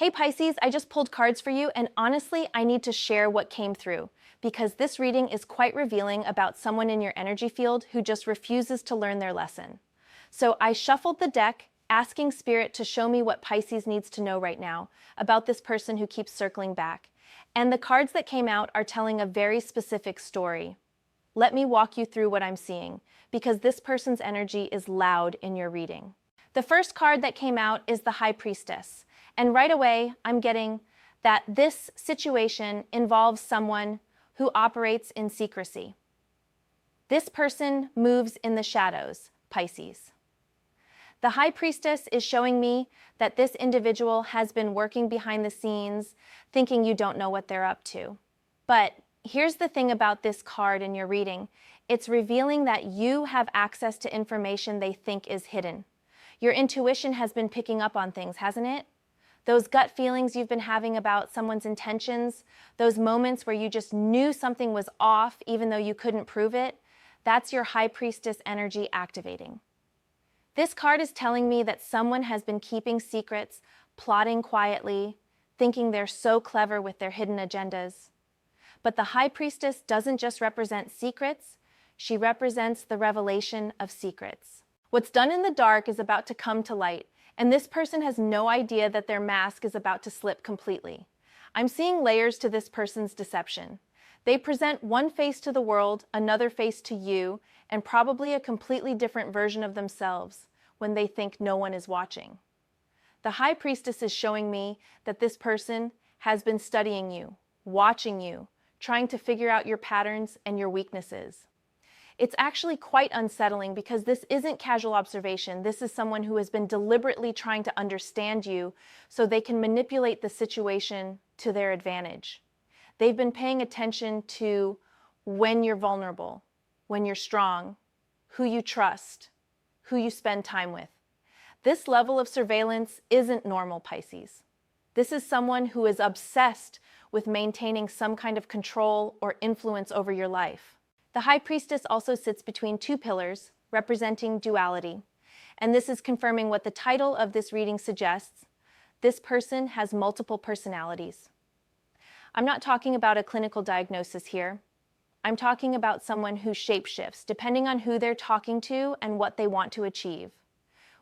Hey Pisces, I just pulled cards for you, and honestly, I need to share what came through because this reading is quite revealing about someone in your energy field who just refuses to learn their lesson. So I shuffled the deck, asking Spirit to show me what Pisces needs to know right now about this person who keeps circling back. And the cards that came out are telling a very specific story. Let me walk you through what I'm seeing, because this person's energy is loud in your reading. The first card that came out is the High Priestess. And right away, I'm getting that this situation involves someone who operates in secrecy. This person moves in the shadows, Pisces. The High Priestess is showing me that this individual has been working behind the scenes, thinking you don't know what they're up to. But here's the thing about this card in your reading. It's revealing that you have access to information they think is hidden. Your intuition has been picking up on things, hasn't it? Those gut feelings you've been having about someone's intentions, those moments where you just knew something was off even though you couldn't prove it, that's your High Priestess energy activating. This card is telling me that someone has been keeping secrets, plotting quietly, thinking they're so clever with their hidden agendas. But the High Priestess doesn't just represent secrets, she represents the revelation of secrets. What's done in the dark is about to come to light, and this person has no idea that their mask is about to slip completely. I'm seeing layers to this person's deception. They present one face to the world, another face to you, and probably a completely different version of themselves when they think no one is watching. The High Priestess is showing me that this person has been studying you, watching you, trying to figure out your patterns and your weaknesses. It's actually quite unsettling because this isn't casual observation. This is someone who has been deliberately trying to understand you so they can manipulate the situation to their advantage. They've been paying attention to when you're vulnerable, when you're strong, who you trust, who you spend time with. This level of surveillance isn't normal, Pisces. This is someone who is obsessed with maintaining some kind of control or influence over your life. The High Priestess also sits between two pillars, representing duality. And this is confirming what the title of this reading suggests. This person has multiple personalities. I'm not talking about a clinical diagnosis here. I'm talking about someone who shapeshifts depending on who they're talking to and what they want to achieve.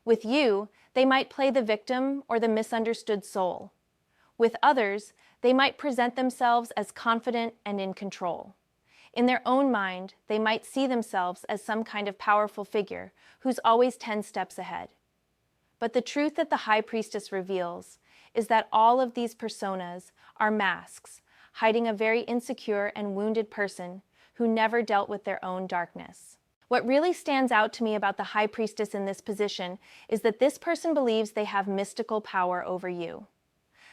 With you, they might play the victim or the misunderstood soul. With others, they might present themselves as confident and in control. In their own mind, they might see themselves as some kind of powerful figure who's always 10 steps ahead. But the truth that the High Priestess reveals is that all of these personas are masks, hiding a very insecure and wounded person who never dealt with their own darkness. What really stands out to me about the High Priestess in this position is that this person believes they have mystical power over you.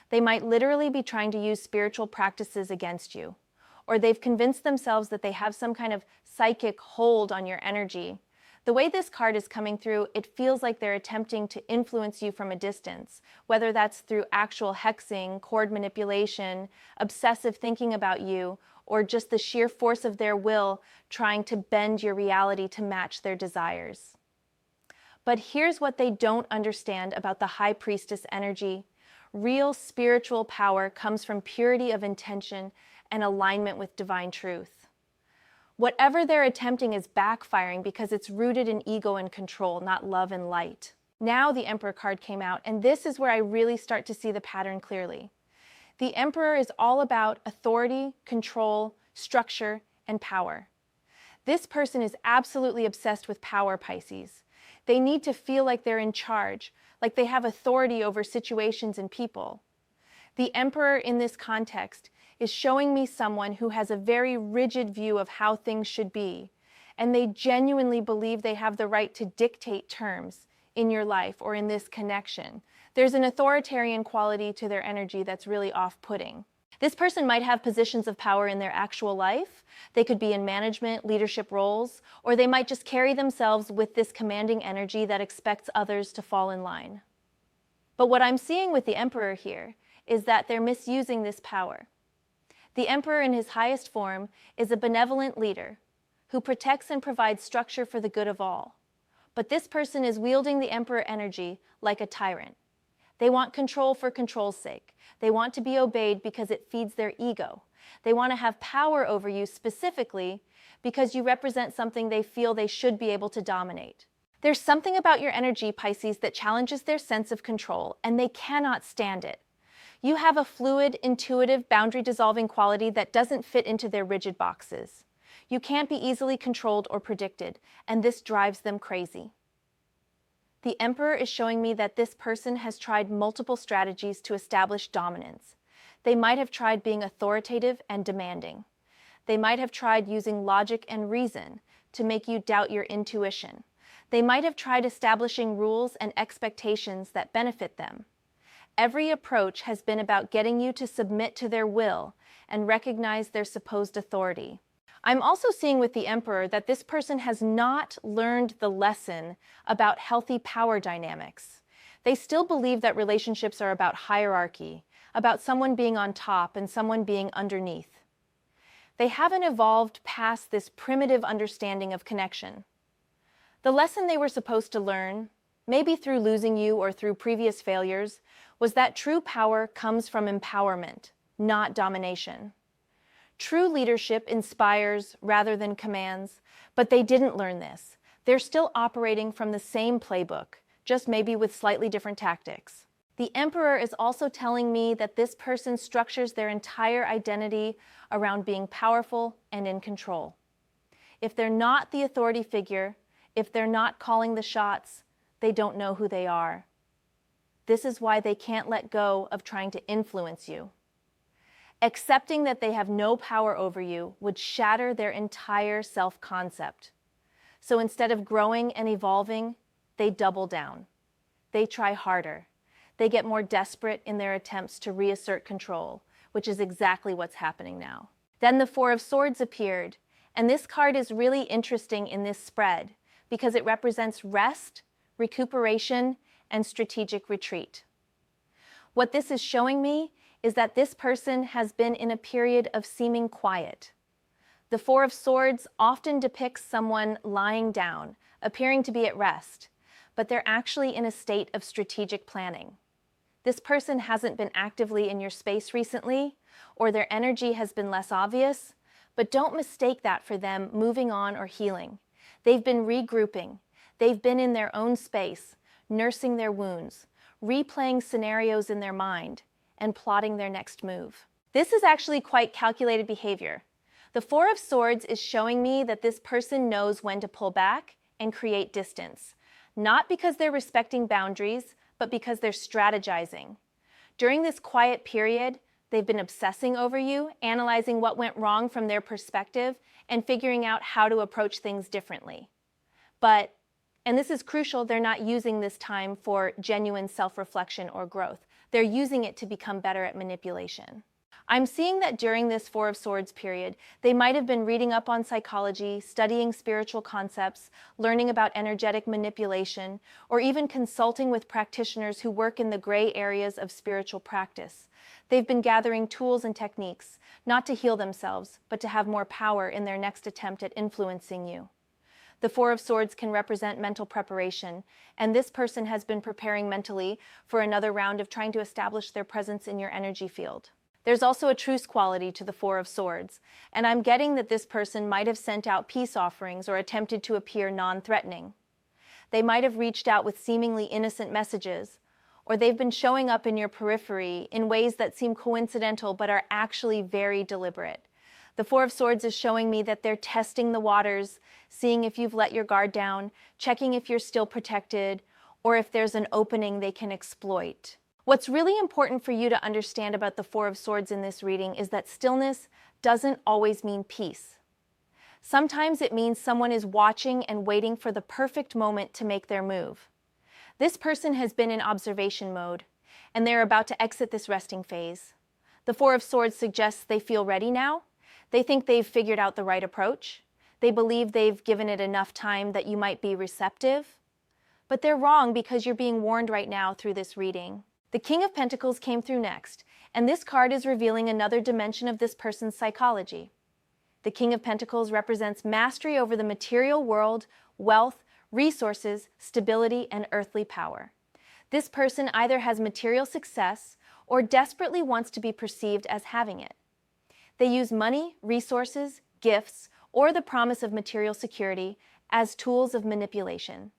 They might literally be trying to use spiritual practices against you, or they've convinced themselves that they have some kind of psychic hold on your energy. The way this card is coming through, it feels like they're attempting to influence you from a distance, whether that's through actual hexing, cord manipulation, obsessive thinking about you, or just the sheer force of their will trying to bend your reality to match their desires. But here's what they don't understand about the High Priestess energy. Real spiritual power comes from purity of intention and alignment with divine truth. Whatever they're attempting is backfiring because it's rooted in ego and control, not love and light. Now the Emperor card came out, and this is where I really start to see the pattern clearly. The Emperor is all about authority, control, structure, and power. This person is absolutely obsessed with power, Pisces. They need to feel like they're in charge, like they have authority over situations and people. The Emperor in this context is showing me someone who has a very rigid view of how things should be, and they genuinely believe they have the right to dictate terms in your life or in this connection. There's an authoritarian quality to their energy that's really off-putting. This person might have positions of power in their actual life. They could be in management, leadership roles, or they might just carry themselves with this commanding energy that expects others to fall in line. But what I'm seeing with the Emperor here is that they're misusing this power. The Emperor in his highest form is a benevolent leader who protects and provides structure for the good of all. But this person is wielding the Emperor energy like a tyrant, They want control for control's sake. They want to be obeyed because it feeds their ego. They want to have power over you specifically because you represent something they feel they should be able to dominate. There's something about your energy, Pisces, that challenges their sense of control, and they cannot stand it. You have a fluid, intuitive, boundary-dissolving quality that doesn't fit into their rigid boxes. You can't be easily controlled or predicted, and this drives them crazy. The Emperor is showing me that this person has tried multiple strategies to establish dominance. They might have tried being authoritative and demanding. They might have tried using logic and reason to make you doubt your intuition. They might have tried establishing rules and expectations that benefit them. Every approach has been about getting you to submit to their will and recognize their supposed authority. I'm also seeing with the Emperor that this person has not learned the lesson about healthy power dynamics. They still believe that relationships are about hierarchy, about someone being on top and someone being underneath. They haven't evolved past this primitive understanding of connection. The lesson they were supposed to learn, maybe through losing you or through previous failures, was that true power comes from empowerment, not domination. True leadership inspires rather than commands, but they didn't learn this. They're still operating from the same playbook, just maybe with slightly different tactics. The Emperor is also telling me that this person structures their entire identity around being powerful and in control. If they're not the authority figure, if they're not calling the shots, they don't know who they are. This is why they can't let go of trying to influence you. Accepting that they have no power over you would shatter their entire self-concept. So instead of growing and evolving, they double down. They try harder. They get more desperate in their attempts to reassert control, which is exactly what's happening now. Then the Four of Swords appeared, and this card is really interesting in this spread because it represents rest, recuperation, and strategic retreat. What this is showing me is that this person has been in a period of seeming quiet. The Four of Swords often depicts someone lying down, appearing to be at rest, but they're actually in a state of strategic planning. This person hasn't been actively in your space recently, or their energy has been less obvious, but don't mistake that for them moving on or healing. They've been regrouping. They've been in their own space, nursing their wounds, replaying scenarios in their mind, and plotting their next move. This is actually quite calculated behavior. The Four of Swords is showing me that this person knows when to pull back and create distance, not because they're respecting boundaries, but because they're strategizing. During this quiet period, they've been obsessing over you, analyzing what went wrong from their perspective, and figuring out how to approach things differently. But, and this is crucial, they're not using this time for genuine self-reflection or growth. They're using it to become better at manipulation. I'm seeing that during this Four of Swords period, they might have been reading up on psychology, studying spiritual concepts, learning about energetic manipulation, or even consulting with practitioners who work in the gray areas of spiritual practice. They've been gathering tools and techniques, not to heal themselves, but to have more power in their next attempt at influencing you. The Four of Swords can represent mental preparation, and this person has been preparing mentally for another round of trying to establish their presence in your energy field. There's also a truce quality to the Four of Swords, and I'm getting that this person might have sent out peace offerings or attempted to appear non-threatening. They might have reached out with seemingly innocent messages, or they've been showing up in your periphery in ways that seem coincidental but are actually very deliberate. The Four of Swords is showing me that they're testing the waters, seeing if you've let your guard down, checking if you're still protected, or if there's an opening they can exploit. What's really important for you to understand about the Four of Swords in this reading is that stillness doesn't always mean peace. Sometimes it means someone is watching and waiting for the perfect moment to make their move. This person has been in observation mode, and they're about to exit this resting phase. The Four of Swords suggests they feel ready now. They think they've figured out the right approach. They believe they've given it enough time that you might be receptive. But they're wrong because you're being warned right now through this reading. The King of Pentacles came through next, and this card is revealing another dimension of this person's psychology. The King of Pentacles represents mastery over the material world, wealth, resources, stability, and earthly power. This person either has material success or desperately wants to be perceived as having it. They use money, resources, gifts, or the promise of material security as tools of manipulation.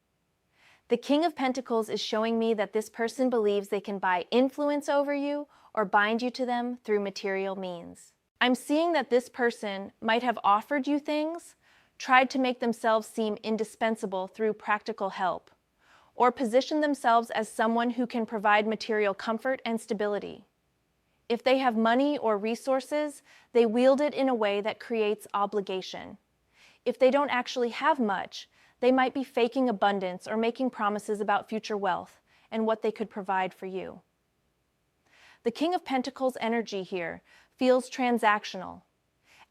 The King of Pentacles is showing me that this person believes they can buy influence over you or bind you to them through material means. I'm seeing that this person might have offered you things, tried to make themselves seem indispensable through practical help, or position themselves as someone who can provide material comfort and stability. If they have money or resources, they wield it in a way that creates obligation. If they don't actually have much, they might be faking abundance or making promises about future wealth and what they could provide for you. The King of Pentacles energy here feels transactional.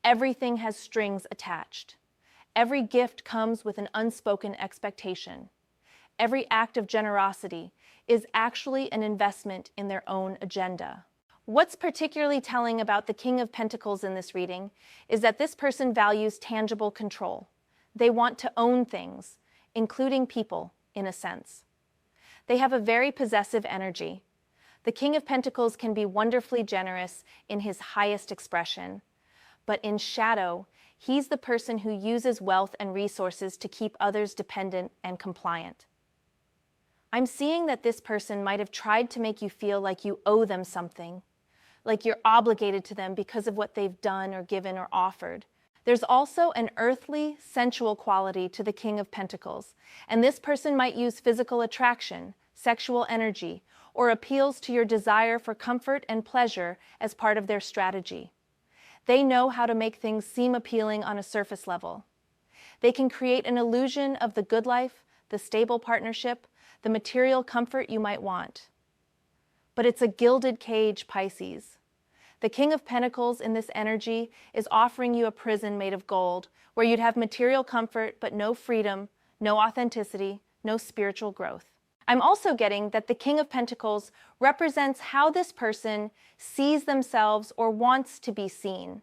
Everything has strings attached. Every gift comes with an unspoken expectation. Every act of generosity is actually an investment in their own agenda. What's particularly telling about the King of Pentacles in this reading is that this person values tangible control. They want to own things, including people, in a sense. They have a very possessive energy. The King of Pentacles can be wonderfully generous in his highest expression, but in shadow, he's the person who uses wealth and resources to keep others dependent and compliant. I'm seeing that this person might have tried to make you feel like you owe them something, like you're obligated to them because of what they've done or given or offered. There's also an earthly, sensual quality to the King of Pentacles, and this person might use physical attraction, sexual energy, or appeals to your desire for comfort and pleasure as part of their strategy. They know how to make things seem appealing on a surface level. They can create an illusion of the good life, the stable partnership, the material comfort you might want. But it's a gilded cage, Pisces. The King of Pentacles in this energy is offering you a prison made of gold, where you'd have material comfort but no freedom, no authenticity, no spiritual growth. I'm also getting that the King of Pentacles represents how this person sees themselves or wants to be seen.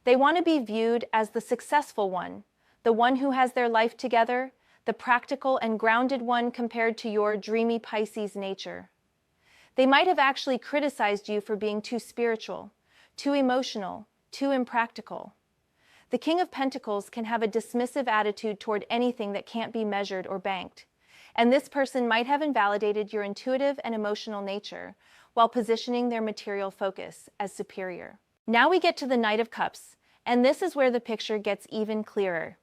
They want to be viewed as the successful one, the one who has their life together, the practical and grounded one compared to your dreamy Pisces nature. They might have actually criticized you for being too spiritual, too emotional, too impractical. The King of Pentacles can have a dismissive attitude toward anything that can't be measured or banked, and this person might have invalidated your intuitive and emotional nature while positioning their material focus as superior. Now we get to the Knight of Cups, and this is where the picture gets even clearer.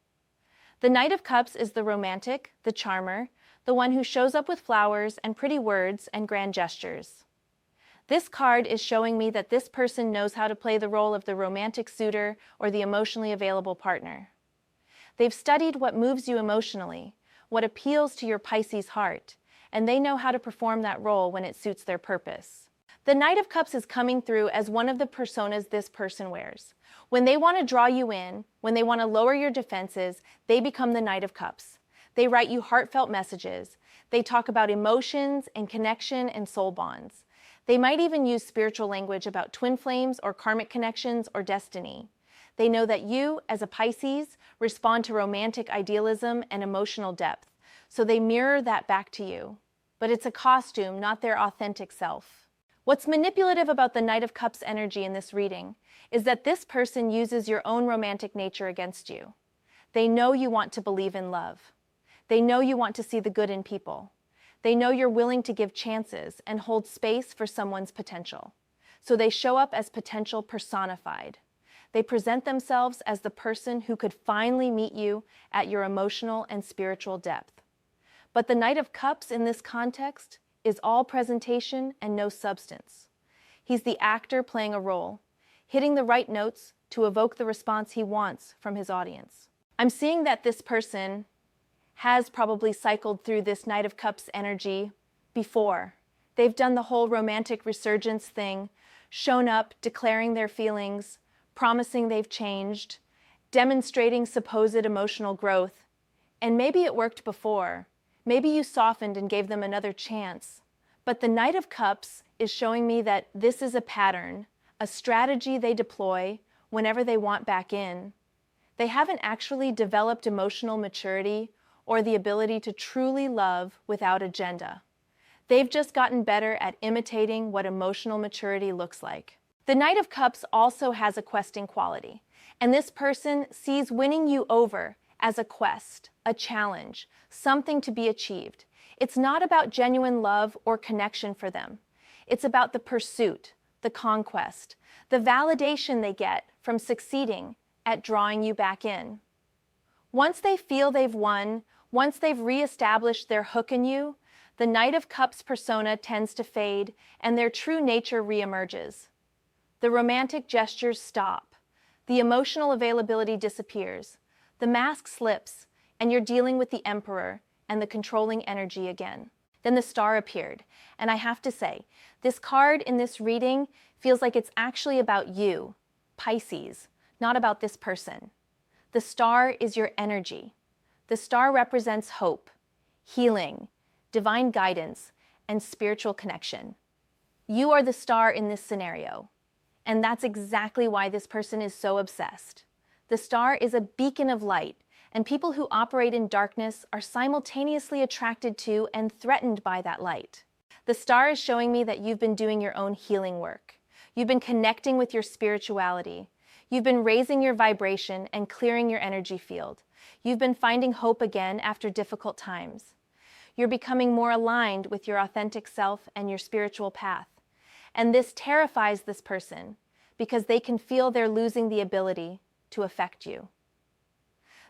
The Knight of Cups is the romantic, the charmer, the one who shows up with flowers and pretty words and grand gestures. This card is showing me that this person knows how to play the role of the romantic suitor or the emotionally available partner. They've studied what moves you emotionally, what appeals to your Pisces heart, and they know how to perform that role when it suits their purpose. The Knight of Cups is coming through as one of the personas this person wears. When they want to draw you in, when they want to lower your defenses, they become the Knight of Cups. They write you heartfelt messages. They talk about emotions and connection and soul bonds. They might even use spiritual language about twin flames or karmic connections or destiny. They know that you, as a Pisces, respond to romantic idealism and emotional depth, so they mirror that back to you. But it's a costume, not their authentic self. What's manipulative about the Knight of Cups energy in this reading is that this person uses your own romantic nature against you. They know you want to believe in love. They know you want to see the good in people. They know you're willing to give chances and hold space for someone's potential. So they show up as potential personified. They present themselves as the person who could finally meet you at your emotional and spiritual depth. But the Knight of Cups in this context is all presentation and no substance. He's the actor playing a role, hitting the right notes to evoke the response he wants from his audience. I'm seeing that this person has probably cycled through this Knight of Cups energy before. They've done the whole romantic resurgence thing, shown up, declaring their feelings, promising they've changed, demonstrating supposed emotional growth. And maybe it worked before. Maybe you softened and gave them another chance. But the Knight of Cups is showing me that this is a pattern, a strategy they deploy whenever they want back in. They haven't actually developed emotional maturity or the ability to truly love without agenda. They've just gotten better at imitating what emotional maturity looks like. The Knight of Cups also has a questing quality, and this person sees winning you over as a quest, a challenge, something to be achieved. It's not about genuine love or connection for them. It's about the pursuit, the conquest, the validation they get from succeeding at drawing you back in. Once they feel they've won, once they've reestablished their hook in you, the Knight of Cups persona tends to fade and their true nature reemerges. The romantic gestures stop. The emotional availability disappears. The mask slips, and you're dealing with the Emperor and the controlling energy again. Then the Star appeared, and I have to say, this card in this reading feels like it's actually about you, Pisces, not about this person. The Star is your energy. The Star represents hope, healing, divine guidance, and spiritual connection. You are the star in this scenario, and that's exactly why this person is so obsessed. The star is a beacon of light, and people who operate in darkness are simultaneously attracted to and threatened by that light. The star is showing me that you've been doing your own healing work. You've been connecting with your spirituality. You've been raising your vibration and clearing your energy field. You've been finding hope again after difficult times. You're becoming more aligned with your authentic self and your spiritual path. And this terrifies this person because they can feel they're losing the ability to affect you.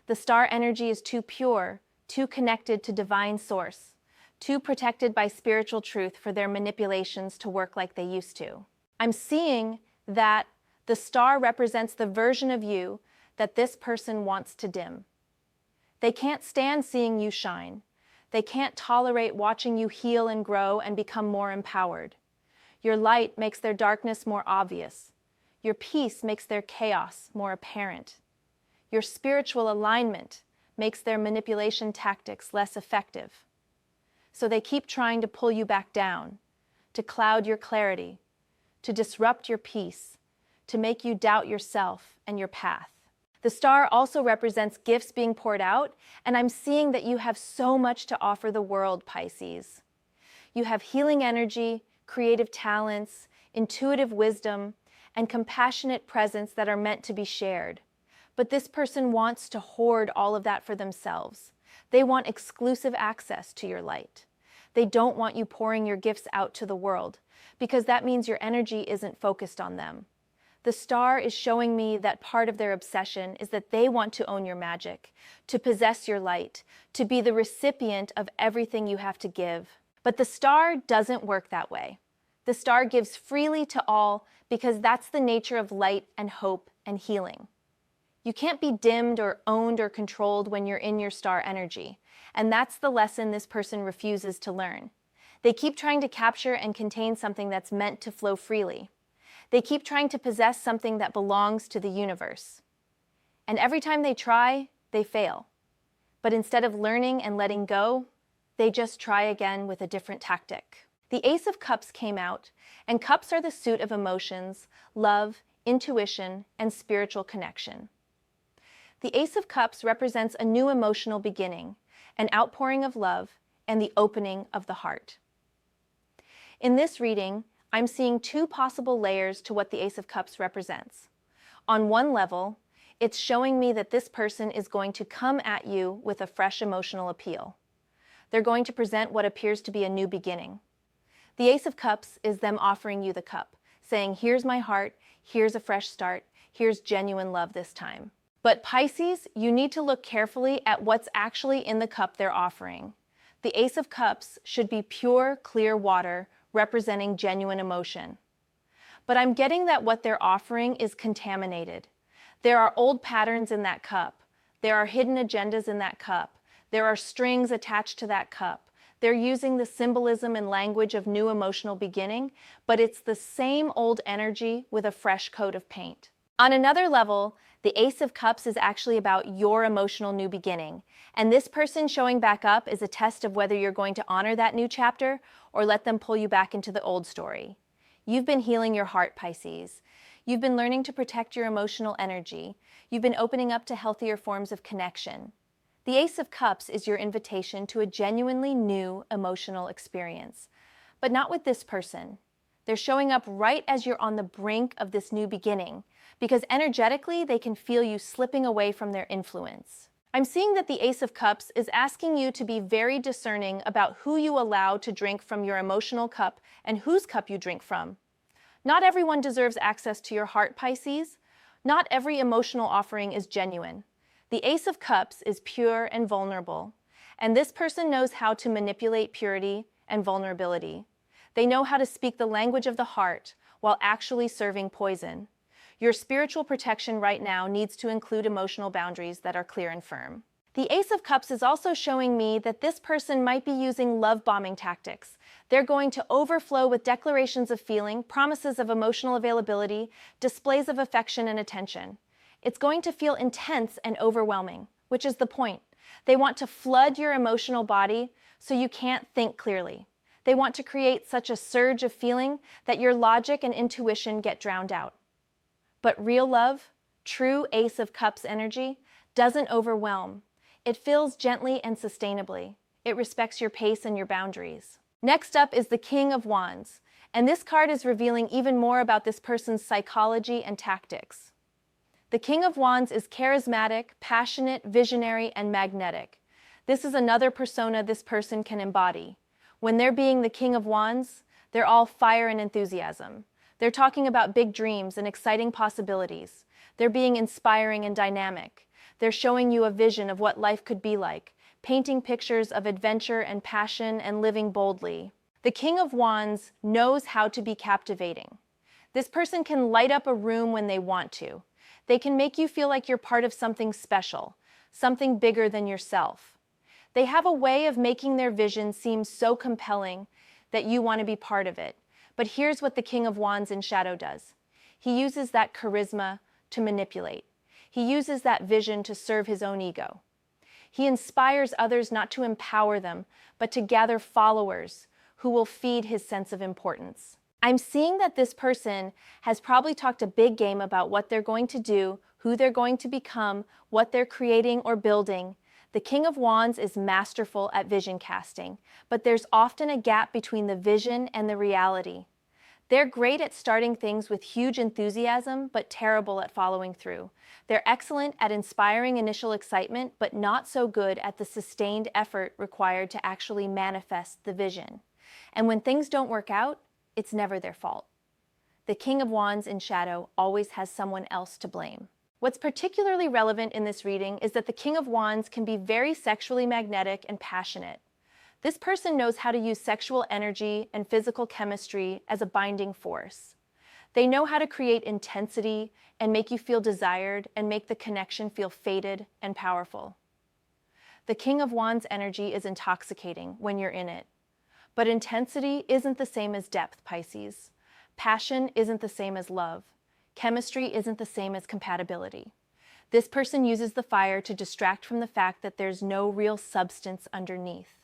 The star energy is too pure, too connected to divine source, too protected by spiritual truth for their manipulations to work like they used to. I'm seeing that the star represents the version of you that this person wants to dim. They can't stand seeing you shine. They can't tolerate watching you heal and grow and become more empowered. Your light makes their darkness more obvious. Your peace makes their chaos more apparent. Your spiritual alignment makes their manipulation tactics less effective. So they keep trying to pull you back down, to cloud your clarity, to disrupt your peace, to make you doubt yourself and your path. The star also represents gifts being poured out, and I'm seeing that you have so much to offer the world, Pisces. You have healing energy, creative talents, intuitive wisdom, and compassionate presence that are meant to be shared. But this person wants to hoard all of that for themselves. They want exclusive access to your light. They don't want you pouring your gifts out to the world, because that means your energy isn't focused on them. The star is showing me that part of their obsession is that they want to own your magic, to possess your light, to be the recipient of everything you have to give. But the star doesn't work that way. The star gives freely to all because that's the nature of light and hope and healing. You can't be dimmed or owned or controlled when you're in your star energy, and that's the lesson this person refuses to learn. They keep trying to capture and contain something that's meant to flow freely. They keep trying to possess something that belongs to the universe. And every time they try, they fail. But instead of learning and letting go, they just try again with a different tactic. The Ace of Cups came out, and cups are the suit of emotions, love, intuition, and spiritual connection. The Ace of Cups represents a new emotional beginning, an outpouring of love, and the opening of the heart. In this reading, I'm seeing two possible layers to what the Ace of Cups represents. On one level, it's showing me that this person is going to come at you with a fresh emotional appeal. They're going to present what appears to be a new beginning. The Ace of Cups is them offering you the cup, saying, here's my heart, here's a fresh start, here's genuine love this time. But Pisces, you need to look carefully at what's actually in the cup they're offering. The Ace of Cups should be pure, clear water, representing genuine emotion. But I'm getting that what they're offering is contaminated. There are old patterns in that cup. There are hidden agendas in that cup. There are strings attached to that cup. They're using the symbolism and language of new emotional beginning, but it's the same old energy with a fresh coat of paint. On another level, the Ace of Cups is actually about your emotional new beginning, and this person showing back up is a test of whether you're going to honor that new chapter or let them pull you back into the old story. You've been healing your heart, Pisces. You've been learning to protect your emotional energy. You've been opening up to healthier forms of connection. The Ace of Cups is your invitation to a genuinely new emotional experience, But not with this person. They're showing up right as you're on the brink of this new beginning, because energetically they can feel you slipping away from their influence. I'm seeing that the Ace of Cups is asking you to be very discerning about who you allow to drink from your emotional cup and whose cup you drink from. Not everyone deserves access to your heart, Pisces. Not every emotional offering is genuine. The Ace of Cups is pure and vulnerable, and this person knows how to manipulate purity and vulnerability. They know how to speak the language of the heart while actually serving poison. Your spiritual protection right now needs to include emotional boundaries that are clear and firm. The Ace of Cups is also showing me that this person might be using love bombing tactics. They're going to overflow with declarations of feeling, promises of emotional availability, displays of affection and attention. It's going to feel intense and overwhelming, which is the point. They want to flood your emotional body so you can't think clearly. They want to create such a surge of feeling that your logic and intuition get drowned out. But real love, true Ace of Cups energy, doesn't overwhelm. It fills gently and sustainably. It respects your pace and your boundaries. Next up is the King of Wands, and this card is revealing even more about this person's psychology and tactics. The King of Wands is charismatic, passionate, visionary, and magnetic. This is another persona this person can embody. When they're being the King of Wands, they're all fire and enthusiasm. They're talking about big dreams and exciting possibilities. They're being inspiring and dynamic. They're showing you a vision of what life could be like, painting pictures of adventure and passion and living boldly. The King of Wands knows how to be captivating. This person can light up a room when they want to. They can make you feel like you're part of something special, something bigger than yourself. They have a way of making their vision seem so compelling that you want to be part of it. But here's what the King of Wands in shadow does. He uses that charisma to manipulate. He uses that vision to serve his own ego. He inspires others not to empower them, but to gather followers who will feed his sense of importance. I'm seeing that this person has probably talked a big game about what they're going to do, who they're going to become, what they're creating or building. The King of Wands is masterful at vision casting, but there's often a gap between the vision and the reality. They're great at starting things with huge enthusiasm, but terrible at following through. They're excellent at inspiring initial excitement, but not so good at the sustained effort required to actually manifest the vision. And when things don't work out, it's never their fault. The King of Wands in shadow always has someone else to blame. What's particularly relevant in this reading is that the King of Wands can be very sexually magnetic and passionate. This person knows how to use sexual energy and physical chemistry as a binding force. They know how to create intensity and make you feel desired and make the connection feel fated and powerful. The King of Wands energy is intoxicating when you're in it. But intensity isn't the same as depth, Pisces. Passion isn't the same as love. Chemistry isn't the same as compatibility. This person uses the fire to distract from the fact that there's no real substance underneath.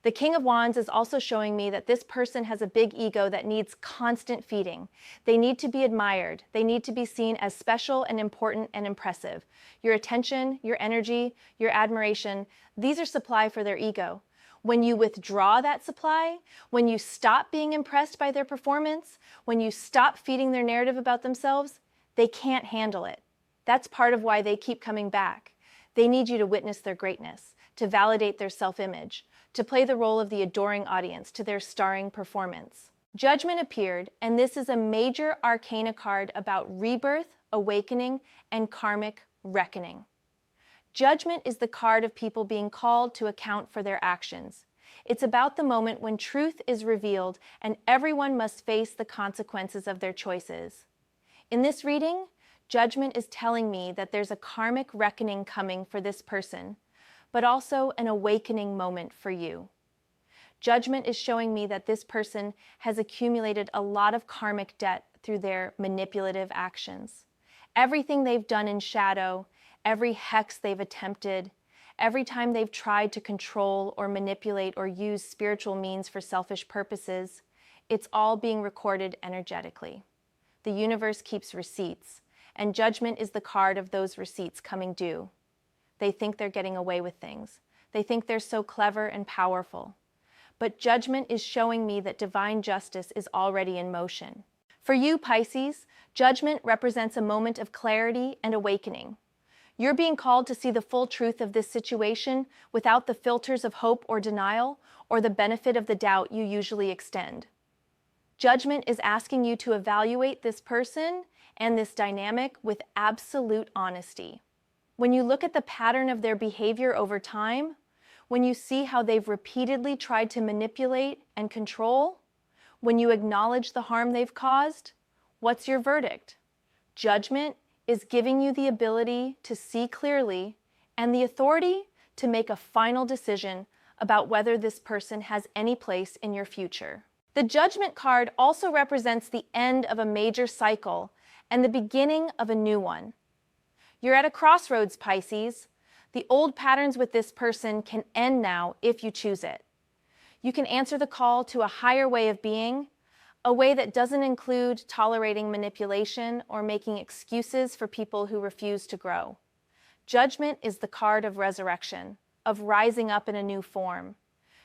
The King of Wands is also showing me that this person has a big ego that needs constant feeding. They need to be admired. They need to be seen as special and important and impressive. Your attention, your energy, your admiration, these are supply for their ego. When you withdraw that supply, when you stop being impressed by their performance, when you stop feeding their narrative about themselves, they can't handle it. That's part of why they keep coming back. They need you to witness their greatness, to validate their self-image, to play the role of the adoring audience to their starring performance. Judgment appeared, and this is a major arcana card about rebirth, awakening, and karmic reckoning. Judgment is the card of people being called to account for their actions. It's about the moment when truth is revealed and everyone must face the consequences of their choices. In this reading, Judgment is telling me that there's a karmic reckoning coming for this person, but also an awakening moment for you. Judgment is showing me that this person has accumulated a lot of karmic debt through their manipulative actions. Everything they've done in shadow, every hex they've attempted, every time they've tried to control or manipulate or use spiritual means for selfish purposes, it's all being recorded energetically. The universe keeps receipts, and Judgment is the card of those receipts coming due. They think they're getting away with things. They think they're so clever and powerful. but Judgment is showing me that divine justice is already in motion. For you, Pisces, Judgment represents a moment of clarity and awakening. You're being called to see the full truth of this situation without the filters of hope or denial or the benefit of the doubt you usually extend. Judgment is asking you to evaluate this person and this dynamic with absolute honesty. When you look at the pattern of their behavior over time, when you see how they've repeatedly tried to manipulate and control, when you acknowledge the harm they've caused, what's your verdict? Judgment is giving you the ability to see clearly and the authority to make a final decision about whether this person has any place in your future. The Judgment card also represents the end of a major cycle and the beginning of a new one. You're at a crossroads, Pisces. The old patterns with this person can end now if you choose it. You can answer the call to a higher way of being, a way that doesn't include tolerating manipulation or making excuses for people who refuse to grow. Judgment is the card of resurrection, of rising up in a new form.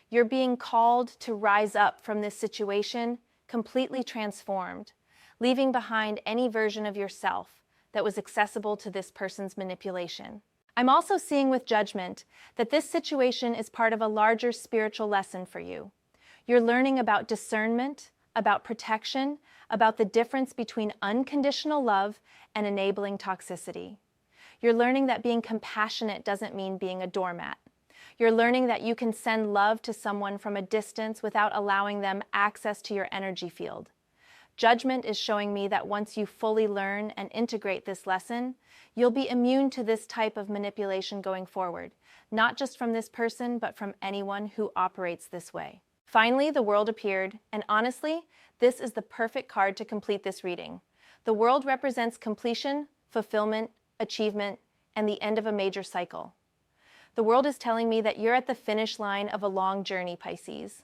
You're being called to rise up from this situation completely transformed, leaving behind any version of yourself that was accessible to this person's manipulation. I'm also seeing with Judgment that this situation is part of a larger spiritual lesson for you. You're learning about discernment, about protection, about the difference between unconditional love and enabling toxicity. You're learning that being compassionate doesn't mean being a doormat. You're learning that you can send love to someone from a distance without allowing them access to your energy field. Judgment is showing me that once you fully learn and integrate this lesson, you'll be immune to this type of manipulation going forward, not just from this person, but from anyone who operates this way. Finally, the World appeared, and honestly, this is the perfect card to complete this reading. The World represents completion, fulfillment, achievement, and the end of a major cycle. The World is telling me that you're at the finish line of a long journey, Pisces.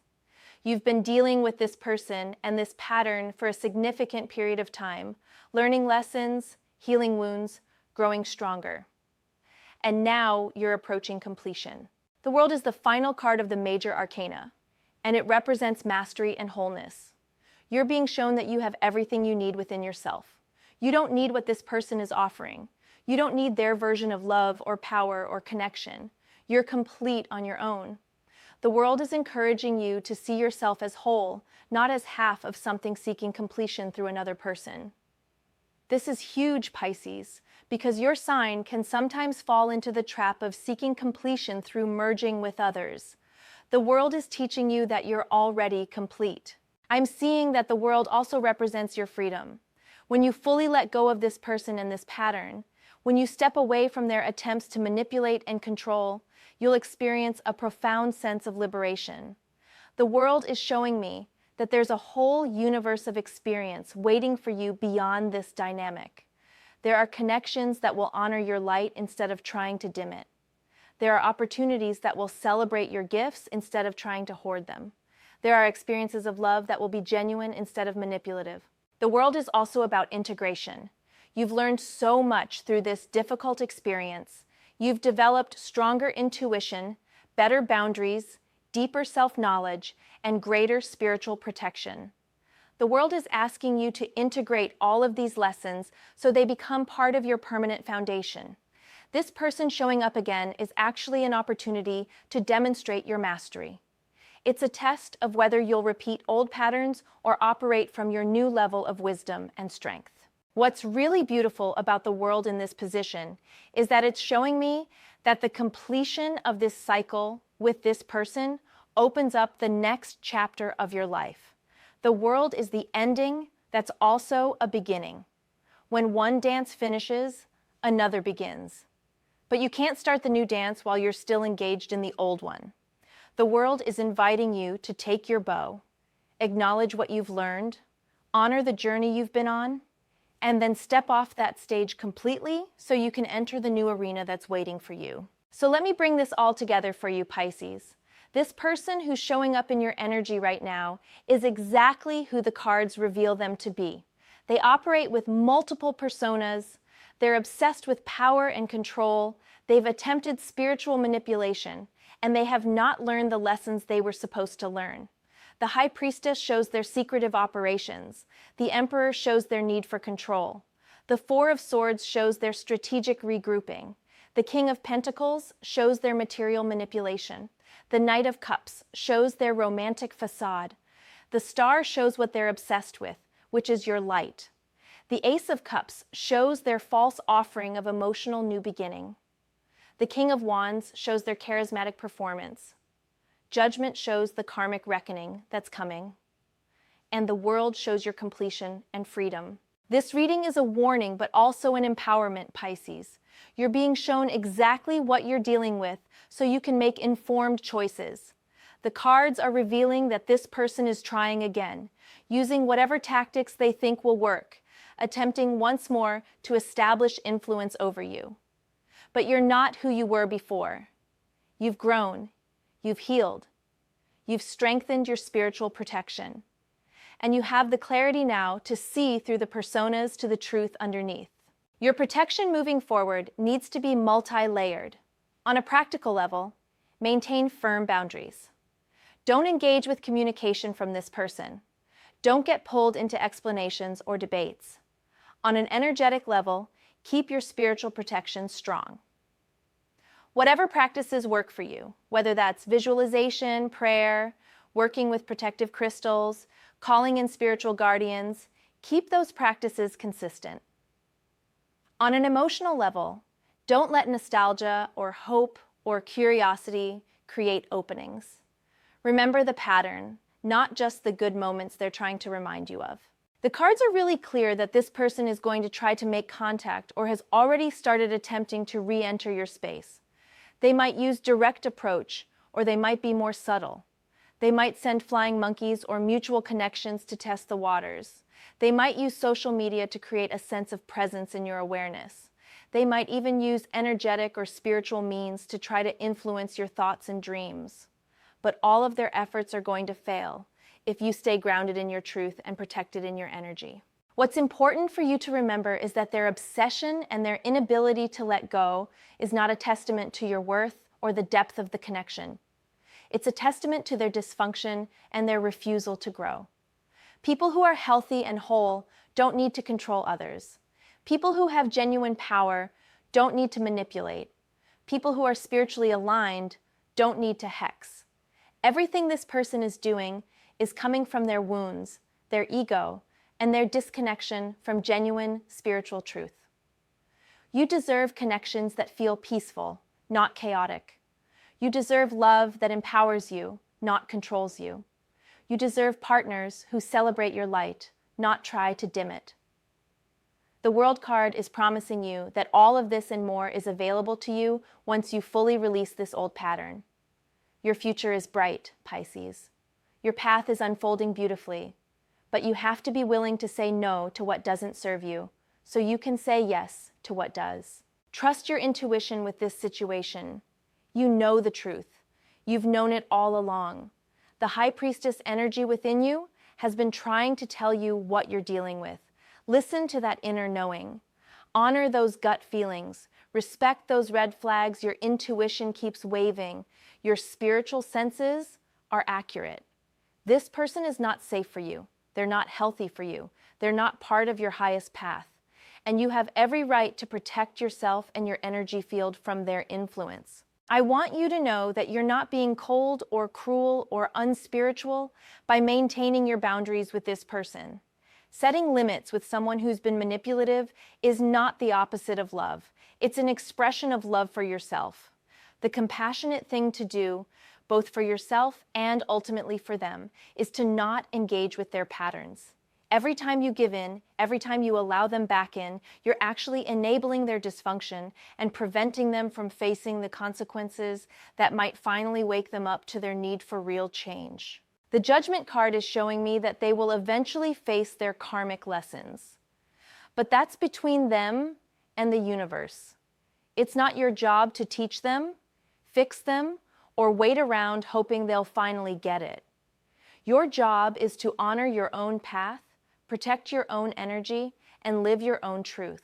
You've been dealing with this person and this pattern for a significant period of time, learning lessons, healing wounds, growing stronger. And now you're approaching completion. The World is the final card of the major arcana, and it represents mastery and wholeness. You're being shown that you have everything you need within yourself. You don't need what this person is offering. You don't need their version of love or power or connection. You're complete on your own. The World is encouraging you to see yourself as whole, not as half of something seeking completion through another person. This is huge, Pisces, because your sign can sometimes fall into the trap of seeking completion through merging with others. The World is teaching you that you're already complete. I'm seeing that the World also represents your freedom. When you fully let go of this person and this pattern, when you step away from their attempts to manipulate and control, you'll experience a profound sense of liberation. The World is showing me that there's a whole universe of experience waiting for you beyond this dynamic. There are connections that will honor your light instead of trying to dim it. There are opportunities that will celebrate your gifts instead of trying to hoard them. There are experiences of love that will be genuine instead of manipulative. The World is also about integration. You've learned so much through this difficult experience. You've developed stronger intuition, better boundaries, deeper self-knowledge, and greater spiritual protection. The World is asking you to integrate all of these lessons so they become part of your permanent foundation. This person showing up again is actually an opportunity to demonstrate your mastery. It's a test of whether you'll repeat old patterns or operate from your new level of wisdom and strength. What's really beautiful about the World in this position is that it's showing me that the completion of this cycle with this person opens up the next chapter of your life. The World is the ending that's also a beginning. When one dance finishes, another begins. But you can't start the new dance while you're still engaged in the old one. The World is inviting you to take your bow, acknowledge what you've learned, honor the journey you've been on, and then step off that stage completely so you can enter the new arena that's waiting for you. So let me bring this all together for you, Pisces. This person who's showing up in your energy right now is exactly who the cards reveal them to be. They operate with multiple personas. They're obsessed with power and control. They've attempted spiritual manipulation, and they have not learned the lessons they were supposed to learn. The High Priestess shows their secretive operations. The Emperor shows their need for control. The Four of Swords shows their strategic regrouping. The King of Pentacles shows their material manipulation. The Knight of Cups shows their romantic facade. The Star shows what they're obsessed with, which is your light. The Ace of Cups shows their false offering of emotional new beginning. The King of Wands shows their charismatic performance. Judgment shows the karmic reckoning that's coming. And the World shows your completion and freedom. This reading is a warning, but also an empowerment, Pisces. You're being shown exactly what you're dealing with so you can make informed choices. The cards are revealing that this person is trying again, using whatever tactics they think will work, attempting once more to establish influence over you. But you're not who you were before. You've grown, you've healed, you've strengthened your spiritual protection, and you have the clarity now to see through the personas to the truth underneath. Your protection moving forward needs to be multi-layered. On a practical level, maintain firm boundaries. Don't engage with communication from this person. Don't get pulled into explanations or debates. On an energetic level, keep your spiritual protection strong. Whatever practices work for you, whether that's visualization, prayer, working with protective crystals, calling in spiritual guardians, keep those practices consistent. On an emotional level, don't let nostalgia or hope or curiosity create openings. Remember the pattern, not just the good moments they're trying to remind you of. The cards are really clear that this person is going to try to make contact or has already started attempting to re-enter your space. They might use direct approach, or they might be more subtle. They might send flying monkeys or mutual connections to test the waters. They might use social media to create a sense of presence in your awareness. They might even use energetic or spiritual means to try to influence your thoughts and dreams. But all of their efforts are going to fail if you stay grounded in your truth and protected in your energy. What's important for you to remember is that their obsession and their inability to let go is not a testament to your worth or the depth of the connection. It's a testament to their dysfunction and their refusal to grow. People who are healthy and whole don't need to control others. People who have genuine power don't need to manipulate. People who are spiritually aligned don't need to hex. Everything this person is doing is coming from their wounds, their ego, and their disconnection from genuine spiritual truth. You deserve connections that feel peaceful, not chaotic. You deserve love that empowers you, not controls you. You deserve partners who celebrate your light, not try to dim it. The World card is promising you that all of this and more is available to you once you fully release this old pattern. Your future is bright, Pisces. Your path is unfolding beautifully, but you have to be willing to say no to what doesn't serve you, so you can say yes to what does. Trust your intuition with this situation. You know the truth. You've known it all along. The High Priestess energy within you has been trying to tell you what you're dealing with. Listen to that inner knowing. Honor those gut feelings. Respect those red flags your intuition keeps waving. Your spiritual senses are accurate. This person is not safe for you. They're not healthy for you. They're not part of your highest path. And you have every right to protect yourself and your energy field from their influence. I want you to know that you're not being cold or cruel or unspiritual by maintaining your boundaries with this person. Setting limits with someone who's been manipulative is not the opposite of love. It's an expression of love for yourself. The compassionate thing to do, both for yourself and ultimately for them, is to not engage with their patterns. Every time you give in, every time you allow them back in, you're actually enabling their dysfunction and preventing them from facing the consequences that might finally wake them up to their need for real change. The Judgment card is showing me that they will eventually face their karmic lessons. But that's between them and the universe. It's not your job to teach them, fix them, or wait around hoping they'll finally get it. Your job is to honor your own path, protect your own energy, and live your own truth.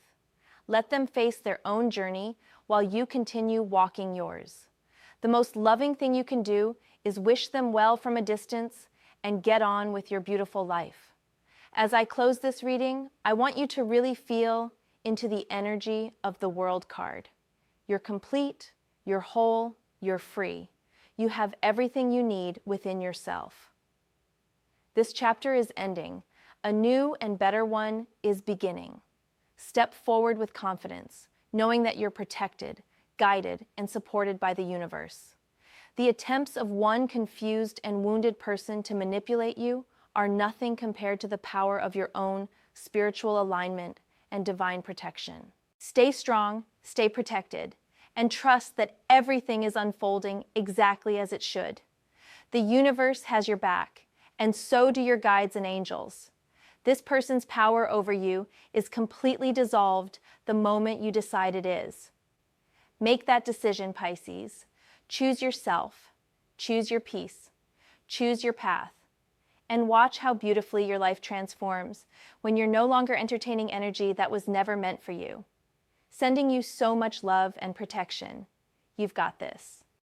Let them face their own journey while you continue walking yours. The most loving thing you can do is wish them well from a distance and get on with your beautiful life. As I close this reading, I want you to really feel into the energy of the World card. You're complete, you're whole, you're free. You have everything you need within yourself. This chapter is ending. A new and better one is beginning. Step forward with confidence, knowing that you're protected, guided, and supported by the universe. The attempts of one confused and wounded person to manipulate you are nothing compared to the power of your own spiritual alignment and divine protection. Stay strong, stay protected, and trust that everything is unfolding exactly as it should. The universe has your back, and so do your guides and angels. This person's power over you is completely dissolved the moment you decide it is. Make that decision, Pisces. Choose yourself, choose your peace, choose your path, and watch how beautifully your life transforms when you're no longer entertaining energy that was never meant for you. Sending you so much love and protection. You've got this.